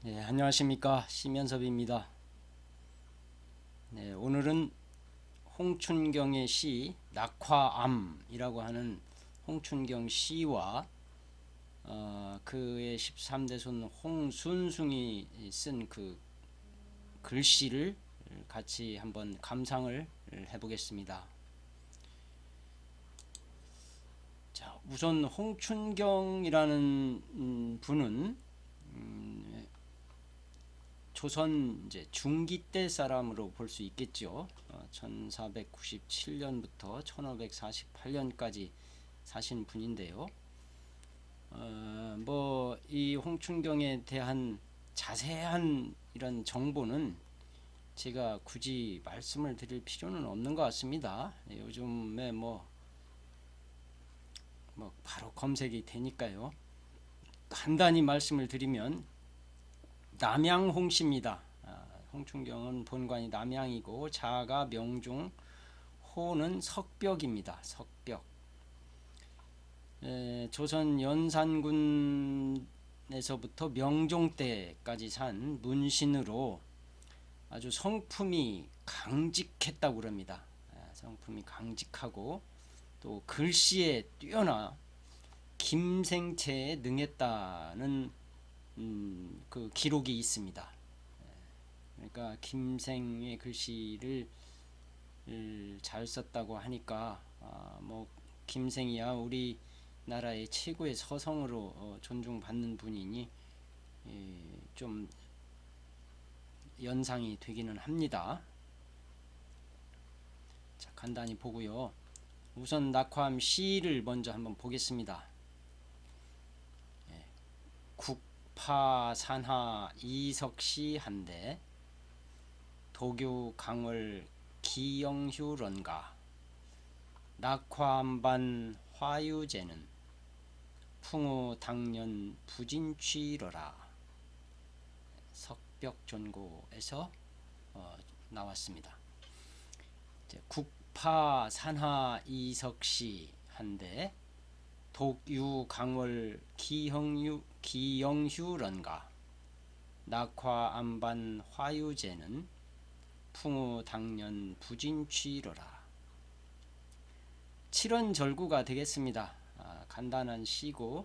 네, 안녕하십니까. 심연섭입니다. 네, 오늘은 홍춘경의 시 낙화암이라고 하는 홍춘경 시와 그의 13대 손 홍순숭이 쓴 그 글씨를 같이 한번 감상을 해보겠습니다. 자, 우선 홍춘경이라는 분은 조선 이제 중기 때 사람으로 볼 수 있겠죠. 1497년부터 1548년까지 사신 분인데요. 뭐 이 홍춘경에 대한 자세한 이런 정보는 제가 굳이 말씀을 드릴 필요는 없는 것 같습니다. 요즘에 뭐 바로 검색이 되니까요. 간단히 말씀을 드리면 남양홍씨입니다. 홍춘경은 본관이 남양이고 자가 명종, 호는 석벽입니다. 석벽. 조선 연산군에서부터 명종 때까지 산 문신으로 아주 성품이 강직했다고 그럽니다. 성품이 강직하고 또 글씨에 뛰어나 김생채에 능했다는 그 기록이 있습니다. 그러니까 김생의 글씨를 잘 썼다고 하니까 뭐 김생이야 우리나라의 최고의 서성으로 존중받는 분이니 좀 연상이 되기는 합니다. 자, 간단히 보고요. 우선 낙화암 시를 먼저 한번 보겠습니다. 국파산하 이석시 한대 도교 강월 기영휴런가 낙화암반 화유제는 풍우 당년 부진취러라. 석벽존고에서 나왔습니다. 국파산하 이석시 한대 독유 강월 기영휴런가 낙화암반 화유제는 풍우 당년 부진취러라. 칠원절구가 되겠습니다. 간단한 시고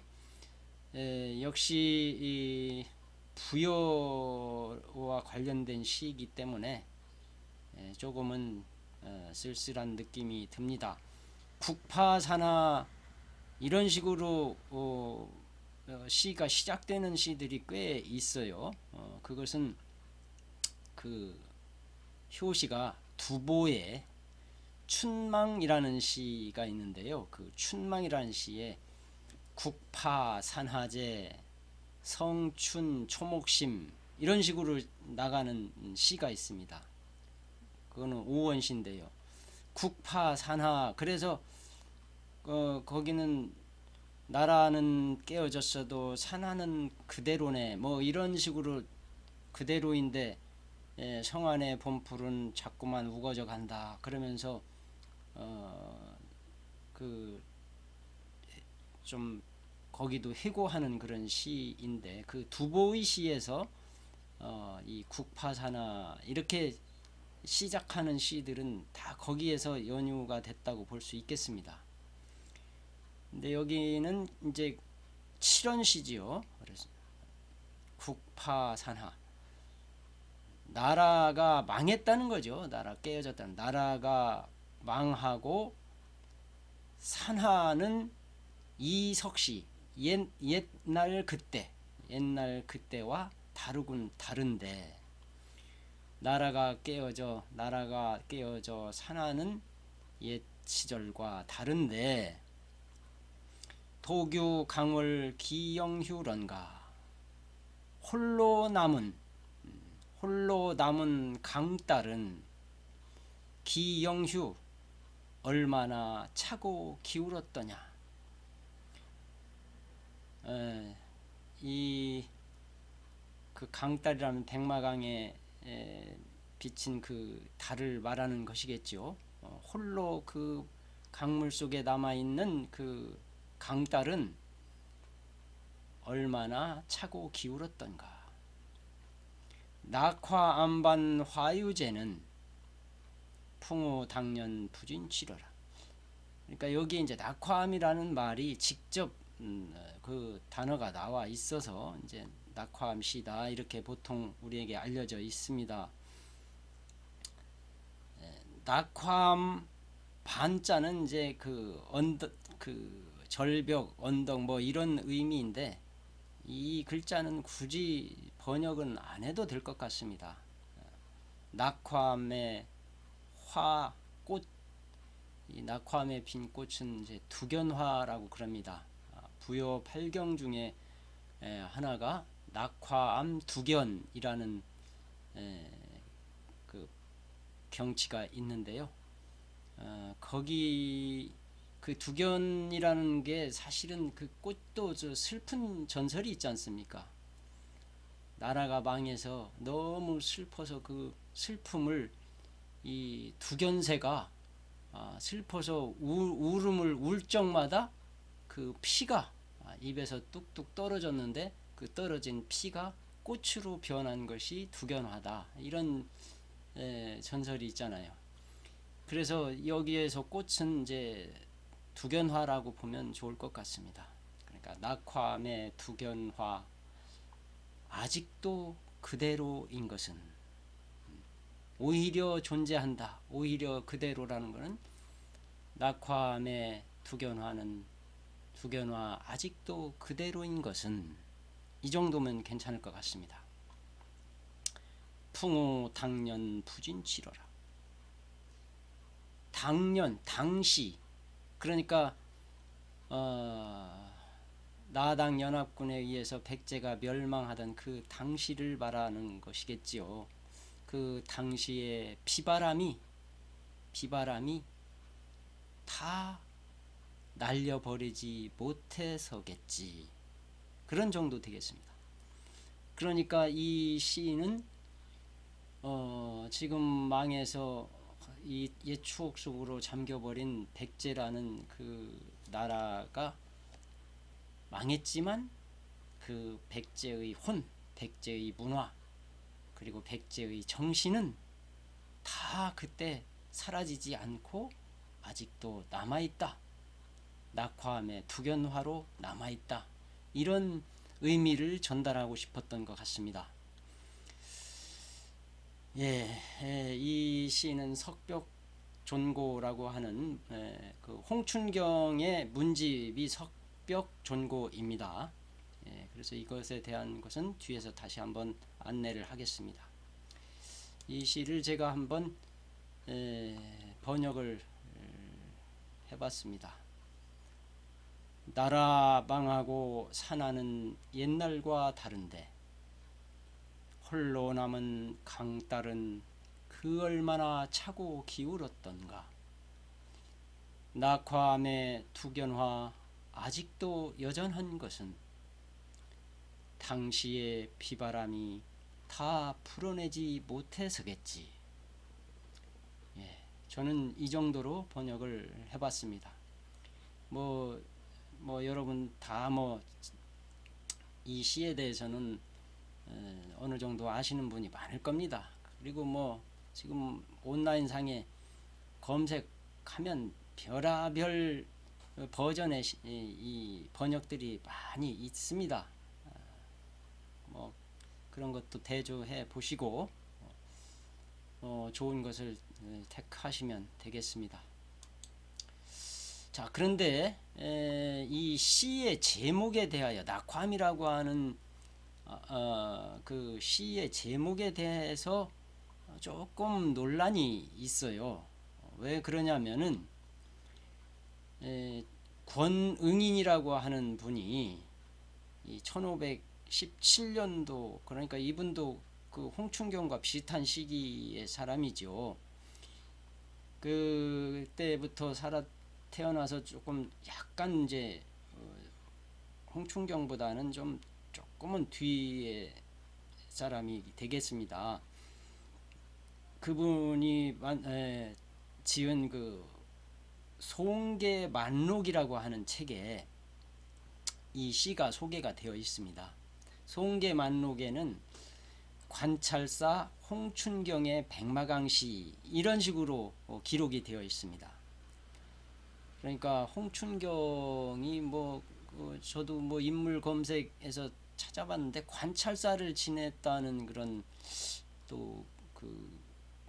역시 이 부여와 관련된 시이기 때문에 조금은 쓸쓸한 느낌이 듭니다. 국파산하 이런 식으로 시가 시작되는 시들이 꽤 있어요. 그것은 그 효시가 두보의 춘망이라는 시가 있는데요. 그 춘망이라는 시에 국파산하제 성춘 초목심 이런 식으로 나가는 시가 있습니다. 그거는 오원시인데요. 국파산하 그래서 거기는 나라는 깨어졌어도 산하는 그대로네 뭐 이런 식으로 그대로인데 성안의 봄풀은 자꾸만 우거져 간다 그러면서 그 좀 거기도 해고하는 그런 시인데 그 두보의 시에서 이 국파산하 이렇게 시작하는 시들은 다 거기에서 연유가 됐다고 볼 수 있겠습니다. 근데 여기는 이제 칠원시지요. 그래서 국파산하 나라가 망했다는 거죠. 나라 깨어졌다는 나라가 망하고 산하는 이석시 옛날 그때와 다른데 나라가 깨어져 산하는 옛 시절과 다른데 도교 강월 기영휴런가 홀로 남은 강딸은 기영휴 얼마나 차고 기울었더냐. 이 그 강딸이라는 백마강에 비친 그 달을 말하는 것이겠죠. 홀로 그 강물 속에 남아 있는 그 강딸은 얼마나 차고 기울었던가. 낙화암반 화유제는 풍우 당년 부진치러라. 그러니까 여기 이제 낙화암이라는 말이 직접 그 단어가 나와 있어서 이제 낙화암시다 이렇게 보통 우리에게 알려져 있습니다. 낙화암 반자는 이제 그 언덕, 그 절벽, 언덕 뭐 이런 의미인데 이 글자는 굳이 번역은 안 해도 될 것 같습니다. 낙화암의 화, 꽃, 이 낙화암에 핀 꽃은 이제 두견화라고 그럽니다. 부요 8경 중에 하나가 낙화암 두견이라는 그 경치가 있는데요. 거기 그 두견이라는 게 사실은 그 꽃도 저 슬픈 전설이 있지 않습니까? 나라가 망해서 너무 슬퍼서 그 슬픔을 이 두견새가 슬퍼서 울음을 울 적마다 그 피가 입에서 뚝뚝 떨어졌는데 그 떨어진 피가 꽃으로 변한 것이 두견화다. 이런 전설이 있잖아요. 그래서 여기에서 꽃은 이제 두견화라고 보면 좋을 것 같습니다. 그러니까 낙화암의 두견화 아직도 그대로인 것은 오히려 존재한다. 오히려 그대로라는 것은 낙화암의 두견화는 두견화 아직도 그대로인 것은 이 정도면 괜찮을 것 같습니다. 풍우 당년 부진치러라. 당년 당시 그러니까 나당 연합군에 의해서 백제가 멸망하던 그 당시를 말하는 것이겠지요. 그 당시에 비바람이 다 날려버리지 못해서겠지. 그런 정도 되겠습니다. 그러니까 이 시인은 지금 망해서 이 옛 추억 속으로 잠겨버린 백제라는 그 나라가 망했지만 그 백제의 혼, 백제의 문화 그리고 백제의 정신은 다 그때 사라지지 않고 아직도 남아있다. 낙화암의 두견화로 남아있다. 이런 의미를 전달하고 싶었던 것 같습니다. 이 시는 석벽존고라고 하는 그 홍춘경의 문집이 석벽존고입니다. 그래서 이것에 대한 것은 뒤에서 다시 한번 안내를 하겠습니다. 이 시를 제가 한번 번역을 해봤습니다. 나라 망하고 산하는 옛날과 다른데 홀로 남은 강딸은 그 얼마나 차고 기울었던가. 낙화암의 두견화 아직도 여전한 것은 당시의 비바람이 다 풀어내지 못해서겠지. 저는 이 정도로 번역을 해봤습니다. 뭐 여러분 다 이 시에 대해서는 어느 정도 아시는 분이 많을 겁니다. 그리고 지금 온라인 상에 검색하면 별의별 버전의 이 번역들이 많이 있습니다. 그런 것도 대조해 보시고 좋은 것을 택하시면 되겠습니다. 자, 그런데 이 시의 제목에 대하여 낙화암이라고 하는 그 시의 제목에 대해서 조금 논란이 있어요. 왜 그러냐면은 권응인이라고 하는 분이 이 1517년도 그러니까 이분도 그 홍춘경과 비슷한 시기의 사람이죠. 그때부터 태어나서 조금 약간 이제 홍춘경보다는 조금은 뒤에 사람이 되겠습니다. 그분이 지은 그 송계만록이라고 하는 책에 이 시가 소개가 되어 있습니다. 송계만록에는 관찰사 홍춘경의 백마강시 이런 식으로 기록이 되어 있습니다. 그러니까 홍춘경이 저도 인물 검색에서 찾아봤는데 관찰사를 지냈다는 그런 또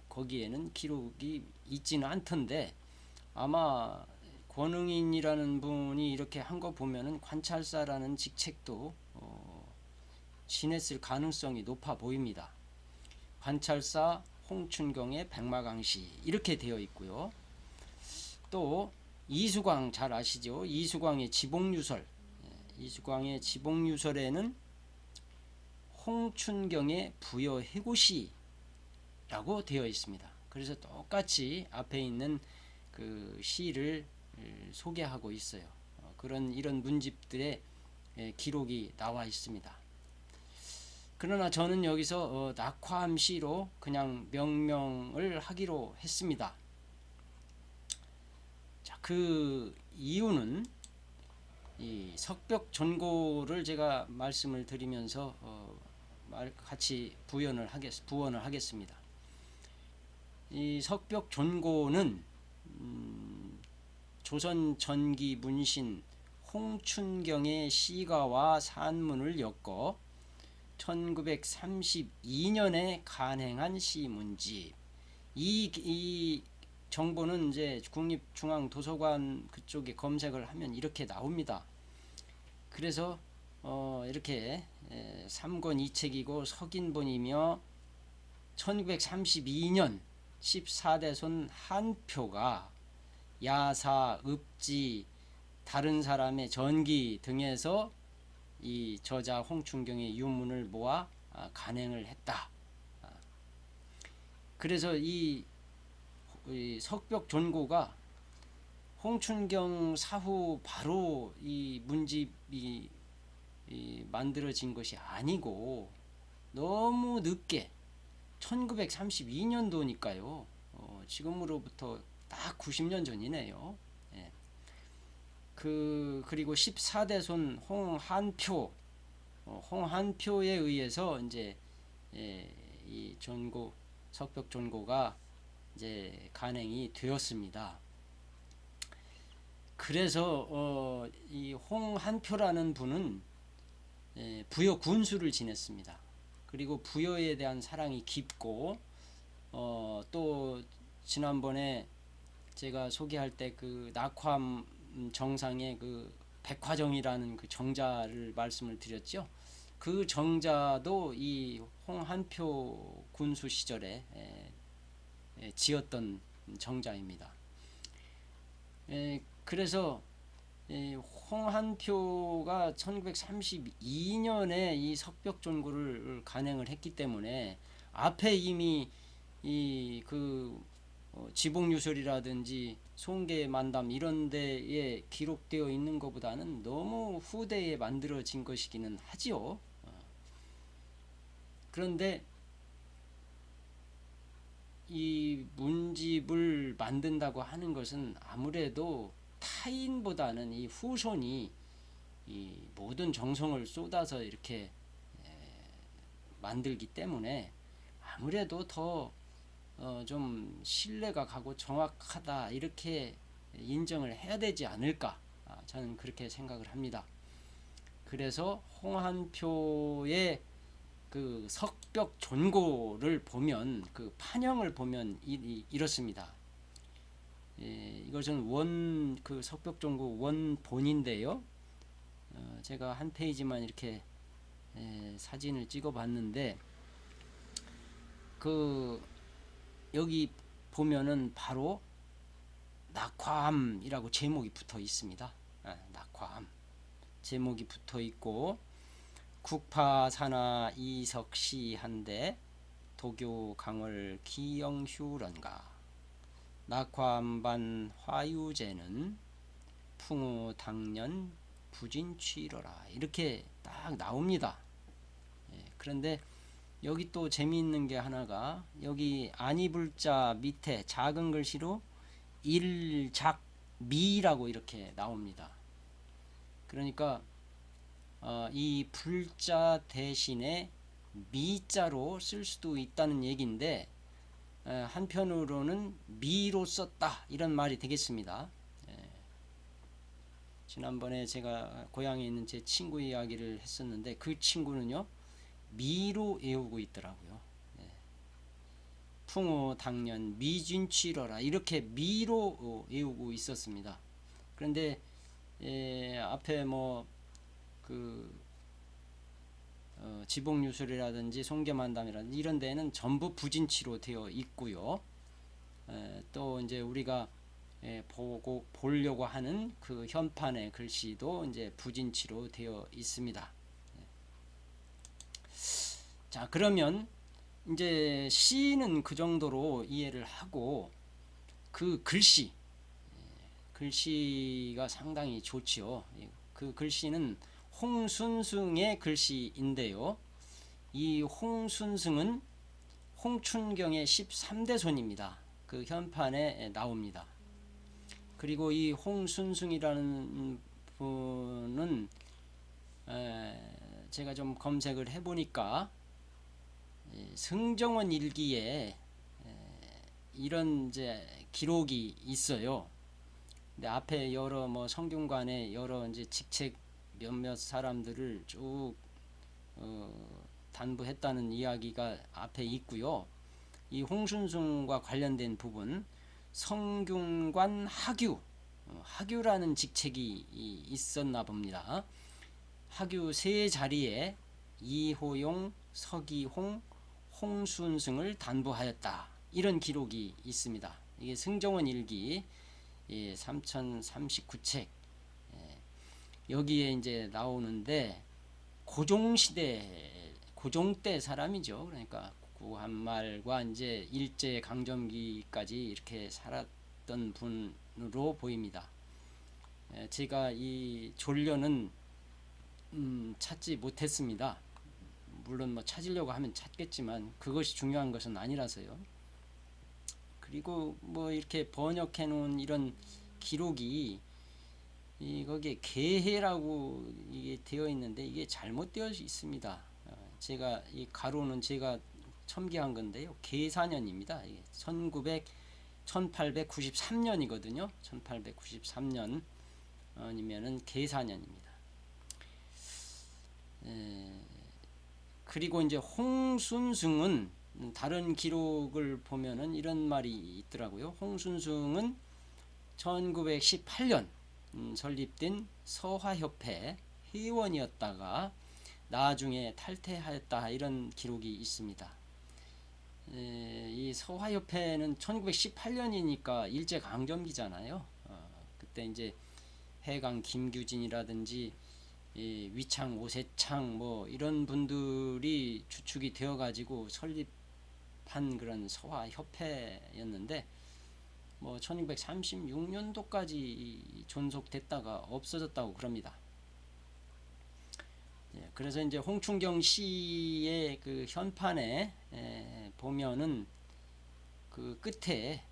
거기에는 기록이 있지는 않던데, 아마 권응인이라는 분이 이렇게 한 거 보면은 관찰사라는 직책도 지냈을 가능성이 높아 보입니다. 관찰사 홍춘경의 백마강시 이렇게 되어 있고요. 또 이수광 잘 아시죠? 이수광의 지봉유설, 이수광의 지봉유설에는 홍춘경의 부여해고시라고 되어 있습니다. 그래서 똑같이 앞에 있는 그 시를 소개하고 있어요. 이런 문집들의 기록이 나와 있습니다. 그러나 저는 여기서 낙화암시로 그냥 명명을 하기로 했습니다. 자, 그 이유는 이 석벽존고를 제가 말씀을 드리면서 같이 부원을 하겠습니다. 이 석벽존고는 조선 전기 문신 홍춘경의 시가와 산문을 엮어 1932년에 간행한 시문집. 이 정보는 이제 국립중앙도서관 그쪽에 검색을 하면 이렇게 나옵니다. 그래서 이렇게 3권 2책이고 석인본이며 1932년 14대손 한 표가 야사, 읍지, 다른 사람의 전기 등에서 이 저자 홍춘경의 유문을 모아 간행을 했다. 그래서 이 석벽존고가 홍춘경 사후 바로 이 문집이 만들어진 것이 아니고 너무 늦게 1932년도니까요. 지금으로부터 딱 90년 전이네요. 예. 그리고 14대손 홍한표에 의해서 이제 이 석벽존고가 이제 간행이 되었습니다. 그래서 이 홍한표라는 분은 부여 군수를 지냈습니다. 그리고 부여에 대한 사랑이 깊고 또 지난번에 제가 소개할 때 그 낙화암 정상의 그 백화정이라는 그 정자를 말씀을 드렸죠. 그 정자도 이 홍한표 군수 시절에 지었던 정자입니다. 그래서 홍한표가 1932년에 이 석벽존고를 간행을 했기 때문에 앞에 이미 지봉유설이라든지 송계만담 이런 데에 기록되어 있는 것보다는 너무 후대에 만들어진 것이기는 하지요. 그런데 이 문집을 만든다고 하는 것은 아무래도 타인보다는 이 후손이 이 모든 정성을 쏟아서 이렇게 만들기 때문에 아무래도 더 좀 신뢰가 가고 정확하다 이렇게 인정을 해야 되지 않을까, 저는 그렇게 생각을 합니다. 그래서 홍한표의 그 석벽존고를 보면 그 판형을 보면 이렇습니다. 이것은 그 석벽존고 원본인데요. 제가 한 페이지만 이렇게 사진을 찍어봤는데 여기 보면은 바로 낙화암이라고 제목이 붙어 있습니다. 낙화암 제목이 붙어 있고 국파산하 이석시 한대 도교 강월 기영휴런가 낙화암반 화유제는 풍우 당년 부진취러라 이렇게 딱 나옵니다. 그런데 여기 또 재미있는 게 하나가 여기 안이불자 밑에 작은 글씨로 일작미라고 이렇게 나옵니다. 그러니까 이 불자 대신에 미자로 쓸 수도 있다는 얘기인데 한편으로는 미로 썼다 이런 말이 되겠습니다. 지난번에 제가 고향에 있는 제 친구 이야기를 했었는데 그 친구는요 미로 외우고 있더라고요. 풍호 당년 미진취러라 이렇게 미로 외우고 있었습니다. 그런데 앞에 뭐그 지복유술이라든지 송계만담이라든지 이런 데는 전부 부진치로 되어 있고요. 또 이제 우리가 보려고 하는 그 현판의 글씨도 이제 부진치로 되어 있습니다. 자, 그러면 이제 시는 그 정도로 이해를 하고 그 글씨가 상당히 좋지요. 그 글씨는 홍순승의 글씨인데요. 이 홍순승은 홍춘경의 13대 손입니다. 그 현판에 나옵니다. 그리고 이 홍순승이라는 분은 제가 좀 검색을 해보니까 승정원 일기에 이런 이제 기록이 있어요. 근데 앞에 여러 성균관의 여러 이제 직책 몇몇 사람들을 쭉 단부했다는 이야기가 앞에 있고요. 이 홍순승과 관련된 부분 성균관 하규라는 직책이 있었나 봅니다. 하규 세 자리에 이호용, 서기홍, 홍순승을 단부하였다. 이런 기록이 있습니다. 이게 승정원 일기 3039책 여기에 이제 나오는데 고종 때 사람이죠. 그러니까 구한말과 이제 일제 강점기까지 이렇게 살았던 분으로 보입니다. 제가 이 졸려는 찾지 못했습니다. 물론 찾으려고 하면 찾겠지만 그것이 중요한 것은 아니라서요. 그리고 이렇게 번역해 놓은 이런 기록이 거기에 계해라고 이게 되어 있는데 이게 잘못되어 있습니다. 제가 이 가로는 제가 첨기한 건데요. 계사년입니다. 1893년이거든요. 1893년 아니면은 계사년입니다. 그리고 이제 홍순승은 다른 기록을 보면은 이런 말이 있더라고요. 홍순승은 1918년 설립된 서화협회 회원이었다가 나중에 탈퇴하였다 이런 기록이 있습니다. 이 서화협회는 1918년이니까 일제강점기잖아요. 그때 이제 해강 김규진이라든지 위창 오세창 이런 분들이 주축이 되어 가지고 설립한 그런 서화협회였는데 1636년도까지 존속됐다가 없어졌다고 그럽니다. 그래서 이제 홍춘경 씨의 그 현판에 보면은 그 끝에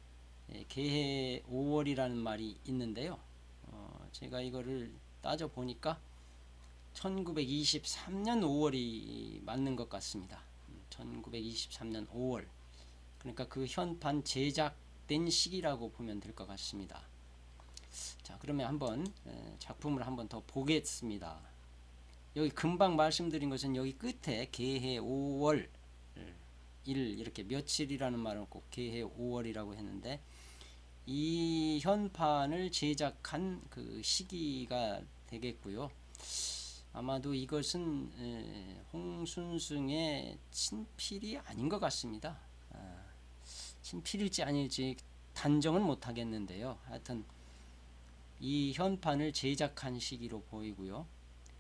개해 5월이라는 말이 있는데요. 제가 이거를 따져 보니까 1923년 5월이 맞는 것 같습니다. 1923년 5월. 그러니까 그 현판 제작된 시기라고 보면 될 것 같습니다. 자, 그러면 한번 작품을 한번 더 보겠습니다. 여기 금방 말씀드린 것은 여기 끝에 개해 5월 일 이렇게 며칠이라는 말은 꼭 개해 5월이라고 했는데 이 현판을 제작한 그 시기가 되겠고요. 아마도 이것은 홍순승의 친필이 아닌 것 같습니다. 친필일지 아닐지 단정은 못하겠는데요. 하여튼 이 현판을 제작한 시기로 보이고요.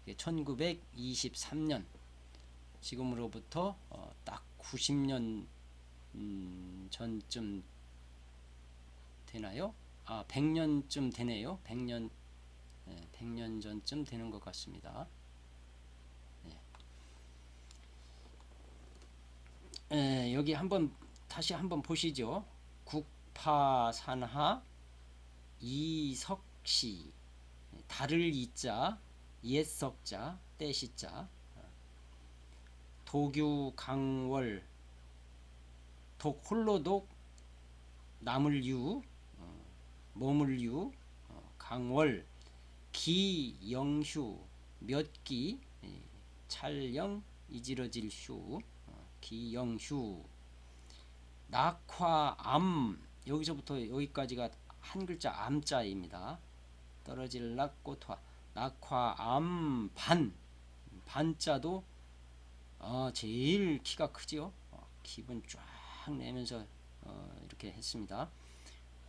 1923년 지금으로부터 딱 90년 전쯤 되나요? 100년쯤 되네요. 100년 전쯤 되는 것 같습니다. 여기 다시 한번 보시죠. 국파산하 이석시 달을 이자 옛석자 떼시자 도규 강월 독 홀로독 나물유 머물유 강월 기영휴 몇기 찰영 이지러질 휴 기영휴 낙화암 여기서부터 여기까지가 한 글자 암자입니다. 떨어질 낙꽃화 낙화암 반자도 제일 키가 크지요. 기분 쫙 내면서 이렇게 했습니다.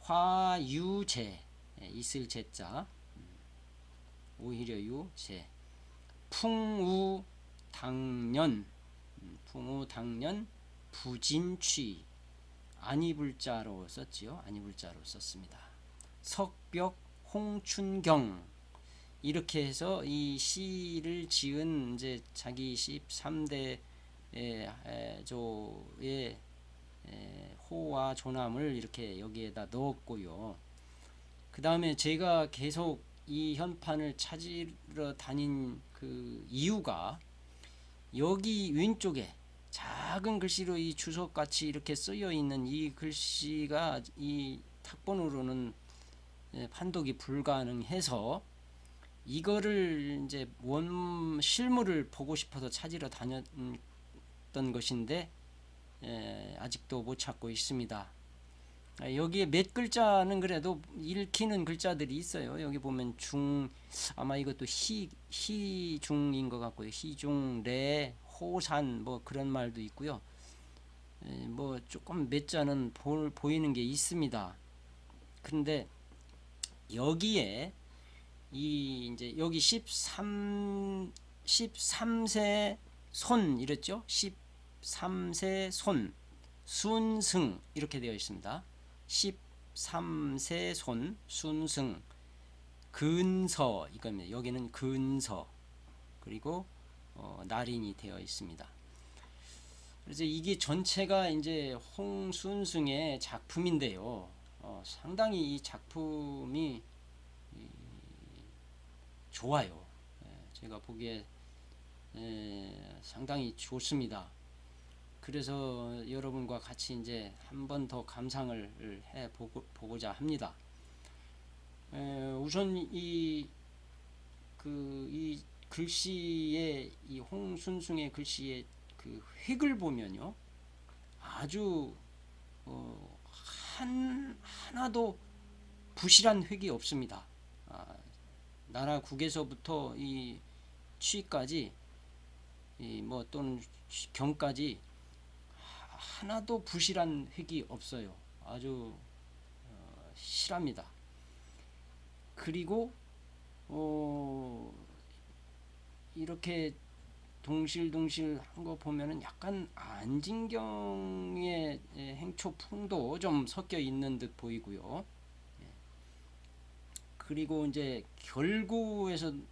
화유제 있을 제자 오히려 유제 풍우당년 부진취 안이불자로 썼지요. 안이불자로 썼습니다. 석벽 홍춘경 이렇게 해서 이 시를 지은 이제 자기 13대 조의 호와 조남을 이렇게 여기에다 넣었고요. 그 다음에 제가 계속 이 현판을 찾으러 다닌 그 이유가 여기 왼쪽에 작은 글씨로 이 주석같이 이렇게 쓰여 있는 이 글씨가 이 탁본으로는 판독이 불가능해서 이거를 이제 원 실물을 보고 싶어서 찾으러 다녔던 것인데 아직도 못 찾고 있습니다. 여기에 몇 글자는 그래도 읽히는 글자들이 있어요. 여기 보면 아마 이것도 희중인 것 같고요. 희중, 래, 호산 뭐 그런 말도 있고요. 뭐 조금 몇 자는 보이는 게 있습니다. 그런데 여기에 이제 여기 13세 손 이랬죠? 13세 손 순승 이렇게 되어 있습니다. 13세 손 순승 근서 이겁니다. 여기는 근서 그리고 날인이 되어 있습니다. 그래서 이게 전체가 이제 홍순승의 작품인데요. 상당히 이 작품이 좋아요. 제가 보기에 상당히 좋습니다. 그래서 여러분과 같이 이제 한 번 더 감상을 해 보고자 합니다. 우선 이 글씨의 이 홍순승의 글씨의 그 획을 보면요, 아주 하나도 부실한 획이 없습니다. 나라 국에서부터 이 취까지 뭐 또는 경까지 하나도 부실한 획이 없어요. 아주 실합니다. 그리고 이렇게 동실동실 한 거 보면은 약간 안진경의 행초풍도 좀 섞여 있는 듯 보이고요. 그리고 이제 결구에서의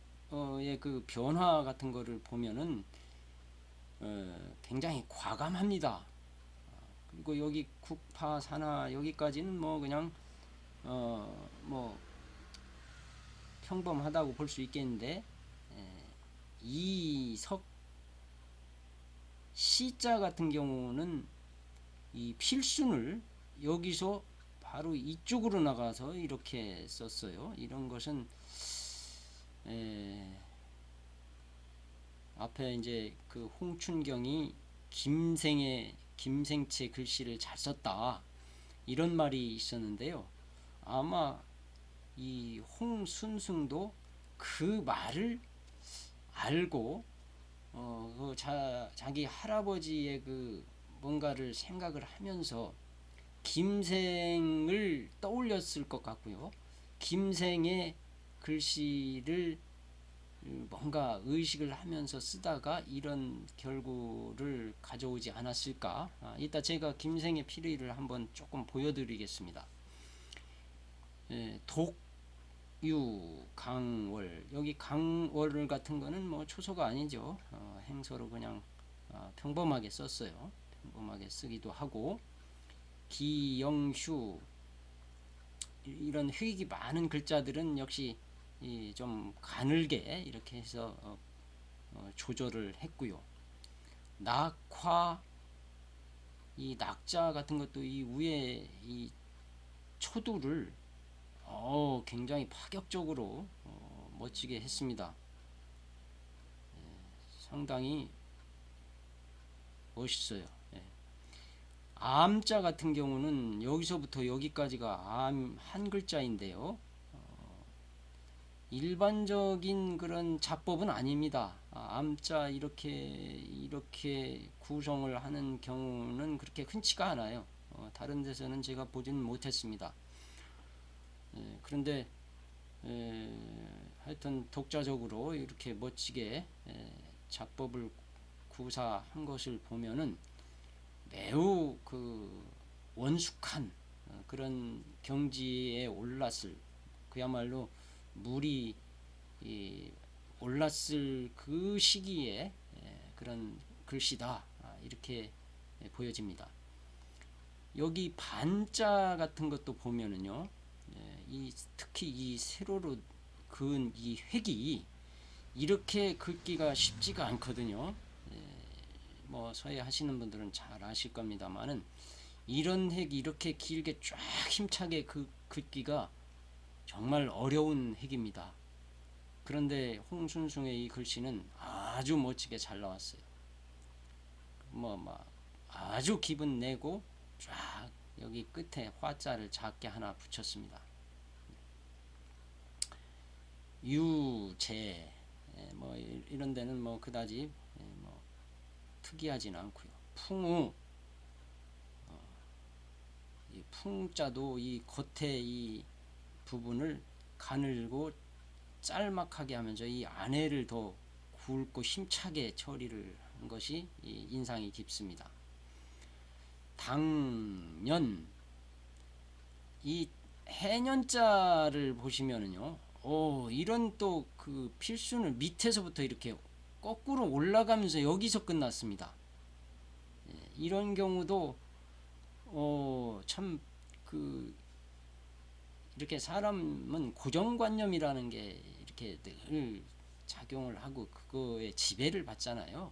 그 변화 같은 거를 보면은 굉장히 과감합니다. 그리고 여기 국파 산하 여기까지는 뭐 그냥 뭐 평범하다고 볼 수 있겠는데 이 시자 같은 경우는 이 필순을 여기서 바로 이쪽으로 나가서 이렇게 썼어요. 이런 것은 앞에 이제 그 홍춘경이 김생채 글씨를 잘 썼다 이런 말이 있었는데요. 아마 이 홍순승도 그 말을 알고 자기 할아버지의 그 뭔가를 생각을 하면서 김생을 떠올렸을 것 같고요. 김생의 글씨를 뭔가 의식을 하면서 쓰다가 이런 결과를 가져오지 않았을까. 이따 제가 김생의 필의를 한번 조금 보여드리겠습니다. 독유 강월 여기 강월 같은 거는 뭐 초소가 아니죠. 행서로 그냥 평범하게 썼어요. 평범하게 쓰기도 하고 기영휴 이런 획이 많은 글자들은 역시 좀 가늘게 이렇게 해서 조절을 했고요. 낙화, 이 낙자 같은 것도 이 위에 이 초두를 굉장히 파격적으로 멋지게 했습니다. 상당히 멋있어요. 예. 암자 같은 경우는 여기서부터 여기까지가 한 글자인데요. 일반적인 그런 자법은 아닙니다. 암자 이렇게 구성을 하는 경우는 그렇게 흔치가 않아요. 다른 데서는 제가 보지는 못했습니다. 그런데 하여튼 독자적으로 이렇게 멋지게 작법을 구사한 것을 보면은 매우 그 원숙한 그런 경지에 올랐을, 그야말로 물이 올랐을 그 시기에 그런 글씨다, 이렇게 보여집니다. 여기 반자 같은 것도 보면은요, 특히 이 세로로 그은 이 획이 이렇게 긋기가 쉽지가 않거든요. 뭐 서예 하시는 분들은 잘 아실 겁니다만은 이런 획이 이렇게 길게 쫙 힘차게 긋기가 정말 어려운 획입니다. 그런데 홍순승의 이 글씨는 아주 멋지게 잘 나왔어요. 뭐 아주 기분 내고 쫙 여기 끝에 화자를 작게 하나 붙였습니다. 유재, 뭐 이런 데는 뭐 그다지 뭐 특이하진 않고요. 풍우, 이 풍자도 이 겉에 이 부분을 가늘고 짤막하게 하면서 이 안에를 더 굵고 힘차게 처리를 한 것이 인상이 깊습니다. 당년, 이 해년자를 보시면은요, 이런 또 그 필순을 밑에서부터 이렇게 거꾸로 올라가면서 여기서 끝났습니다. 이런 경우도 참 그 이렇게 사람은 고정관념이라는 게 이렇게 늘 작용을 하고 그거에 지배를 받잖아요.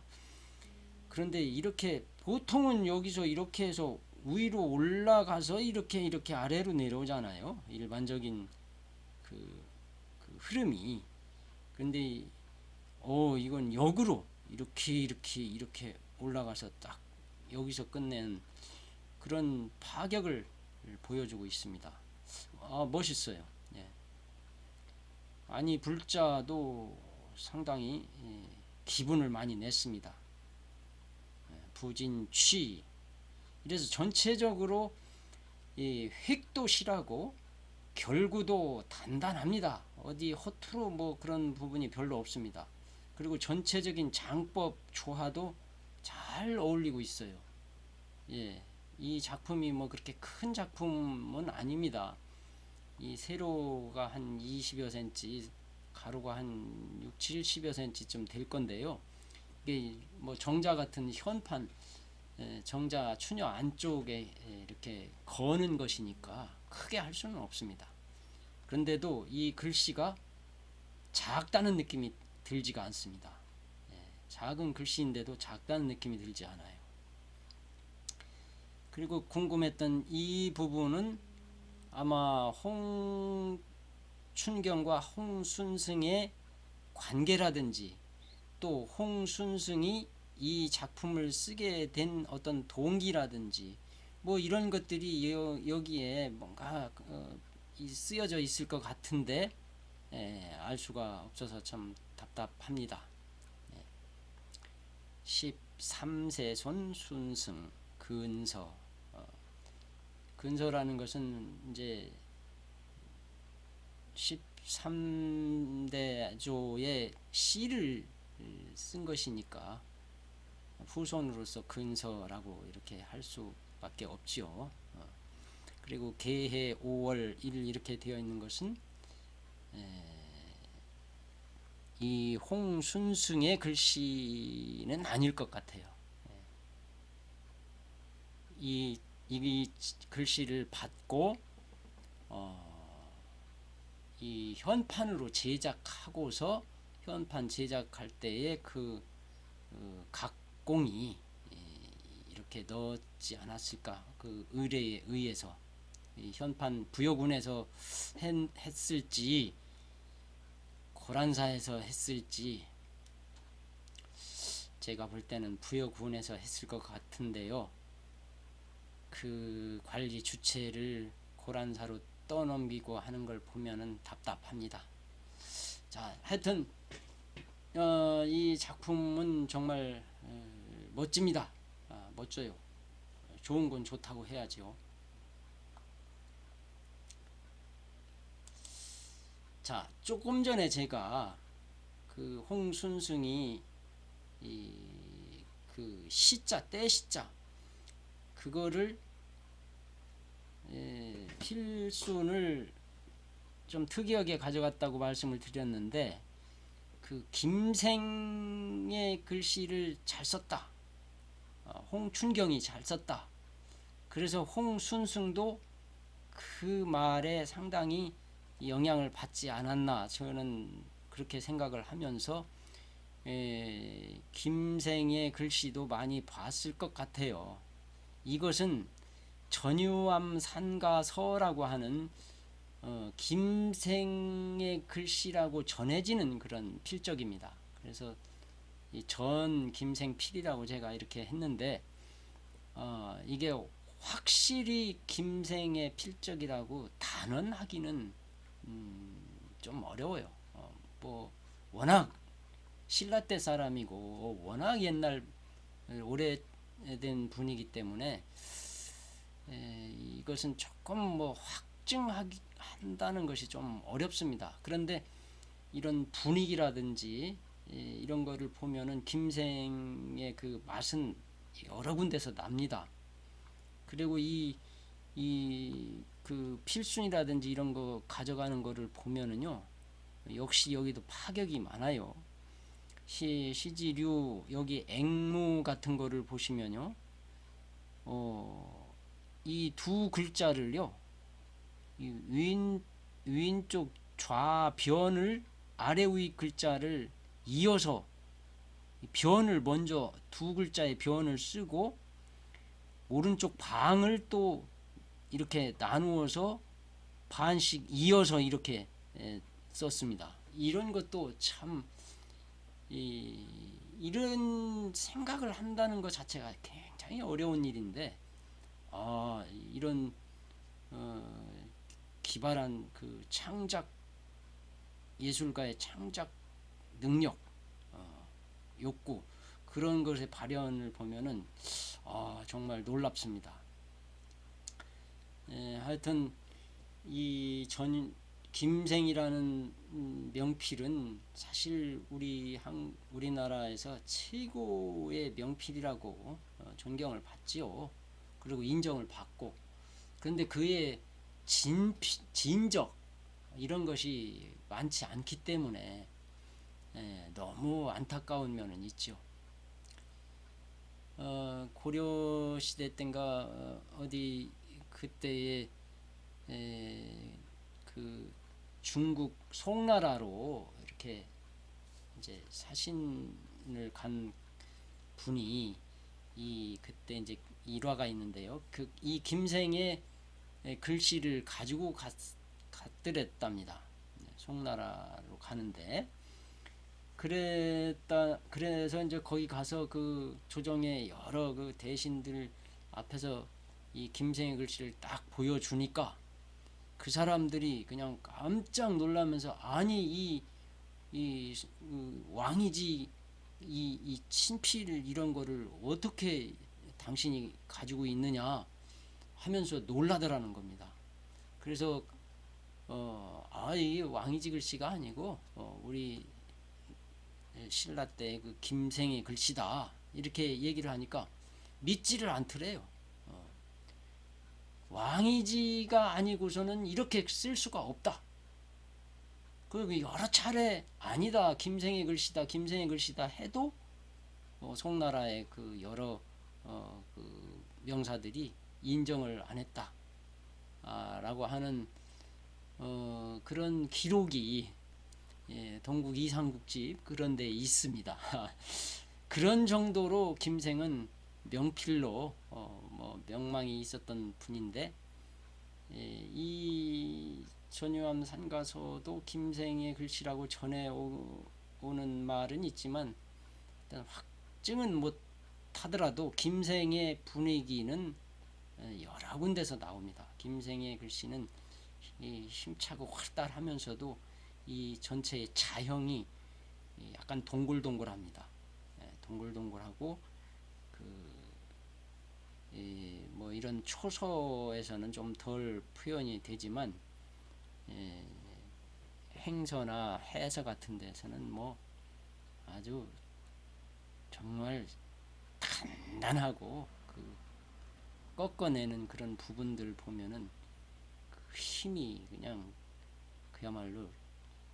그런데 이렇게 보통은 여기서 이렇게 해서 위로 올라가서 이렇게 아래로 내려오잖아요. 일반적인 그 흐름이. 그런데 이건 역으로 이렇게 올라가서 딱 여기서 끝낸 그런 파격을 보여주고 있습니다. 멋있어요. 예. 아니 불자도 상당히 기분을 많이 냈습니다. 부진취. 이래서 전체적으로 이 획도 실하고 결구도 단단합니다. 어디 허투루 뭐 그런 부분이 별로 없습니다. 그리고 전체적인 장법 조화도 잘 어울리고 있어요. 예, 이 작품이 뭐 그렇게 큰 작품은 아닙니다. 이 세로가 한 20여 cm, 가로가 한 6, 70여 cm쯤 될 건데요. 이게 뭐 정자 같은 현판, 정자 추녀 안쪽에 이렇게 거는 것이니까 크게 할 수는 없습니다. 그런데도 이 글씨가 작다는 느낌이 들지가 않습니다. 작은 글씨인데도 작다는 느낌이 들지 않아요. 그리고 궁금했던 이 부분은 아마 홍춘경과 홍순승의 관계라든지 또 홍순승이 이 작품을 쓰게 된 어떤 동기라든지 뭐 이런 것들이 여기에 뭔가 쓰여져 있을 것 같은데 알 수가 없어서 참 답답합니다. 13세손 순승 근서. 근서라는 것은 이제 13대조의 시를 쓴 것이니까 후손으로서 근서라고 이렇게 할 수밖에 없지요. 그리고 개해 5월 1 이렇게 되어 있는 것은 이 홍순승의 글씨는 아닐 것 같아요. 이 글씨를 받고 이 현판으로 제작하고서 현판 제작할 때의 각 박공이 이렇게 넣었지 않았을까. 그 의뢰에 의해서 이 현판 부여군에서 했을지 고란사에서 했을지 제가 볼 때는 부여군에서 했을 것 같은데요. 그 관리 주체를 고란사로 떠넘기고 하는 걸 보면은 답답합니다. 자, 하여튼 이 작품은 정말 멋집니다. 멋져요. 좋은 건 좋다고 해야죠. 자, 조금 전에 제가 그 홍순승이 그 시자 떼시자 그거를 필순을 좀 특이하게 가져갔다고 말씀을 드렸는데 그 김생의 글씨를 잘 썼다. 홍춘경이 잘 썼다. 그래서 홍순승도 그 말에 상당히 영향을 받지 않았나 저는 그렇게 생각을 하면서 김생의 글씨도 많이 봤을 것 같아요. 이것은 전유암 산가서라고 하는 김생의 글씨라고 전해지는 그런 필적입니다. 그래서 이 전 김생필이라고 제가 이렇게 했는데 이게 확실히 김생의 필적이라고 단언하기는 좀 어려워요. 뭐 워낙 신라 때 사람이고 워낙 옛날 오래된 분이기 때문에 이것은 조금 뭐 확증한다는 것이 좀 어렵습니다. 그런데 이런 분위기라든지 이런 거를 보면은 김생의 그 맛은 여러 군데서 납니다. 그리고 그 필순이라든지 이런 거 가져가는 거를 보면은요, 역시 여기도 파격이 많아요. 시지류 여기 앵무 같은 거를 보시면요, 이 두 글자를요, 이 위쪽 좌변을 아래 위 글자를 이어서 변을 먼저 두 글자의 변을 쓰고 오른쪽 방을 또 이렇게 나누어서 반씩 이어서 이렇게 썼습니다. 이런 것도 참 이런 생각을 한다는 것 자체가 굉장히 어려운 일인데 이런 기발한 그 창작 예술가의 창작 능력, 욕구 그런 것의 발현을 보면은 정말 놀랍습니다. 하여튼 이 김생이라는 명필은 사실 우리나라에서 최고의 명필이라고 존경을 받지요. 그리고 인정을 받고 그런데 그의 진적 이런 것이 많지 않기 때문에 너무 안타까운 면은 있죠. 고려 시대 때인가 어디 그때에 그 중국 송나라로 이렇게 이제 사신을 간 분이 그때 이제 일화가 있는데요. 이 김생의 글씨를 가지고 갔더랬답니다. 송나라로 가는데 그래서 이제 거기 가서 그 조정의 여러 그 대신들 앞에서 이 김생의 글씨를 딱 보여주니까 그 사람들이 그냥 깜짝 놀라면서 아니 이 왕이지 이 친필 이런 거를 어떻게 당신이 가지고 있느냐 하면서 놀라더라는 겁니다. 그래서 이 왕이지 글씨가 아니고 우리 신라 때 그 김생의 글씨다 이렇게 얘기를 하니까 믿지를 않더래요. 왕이지가 아니고서는 이렇게 쓸 수가 없다. 그리고 여러 차례 아니다 김생의 글씨다 해도 송나라의 그 여러 그 명사들이 인정을 안 했다 라고 하는 그런 기록이 동국 이상국집 그런 데 있습니다. 그런 정도로 김생은 명필로 뭐 명망이 있었던 분인데, 이 전유암 산가서도 김생의 글씨라고 전해오는 말은 있지만 일단 확증은 못하더라도 김생의 분위기는 여러 군데서 나옵니다. 김생의 글씨는 힘차고 활달하면서도 이 전체의 자형이 약간 동글동글합니다. 동글동글하고 뭐 이런 초서에서는 좀 덜 표현이 되지만 행서나 해서 같은 데서는 뭐 아주 정말 단단하고 꺾어내는 그런 부분들 보면은 그 힘이 그냥 그야말로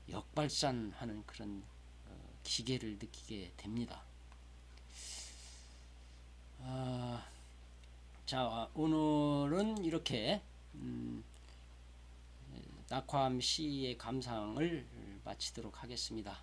역발산하는 그런 기계를 느끼게 됩니다. 자, 오늘은 이렇게 낙화암 시의 감상을 마치도록 하겠습니다.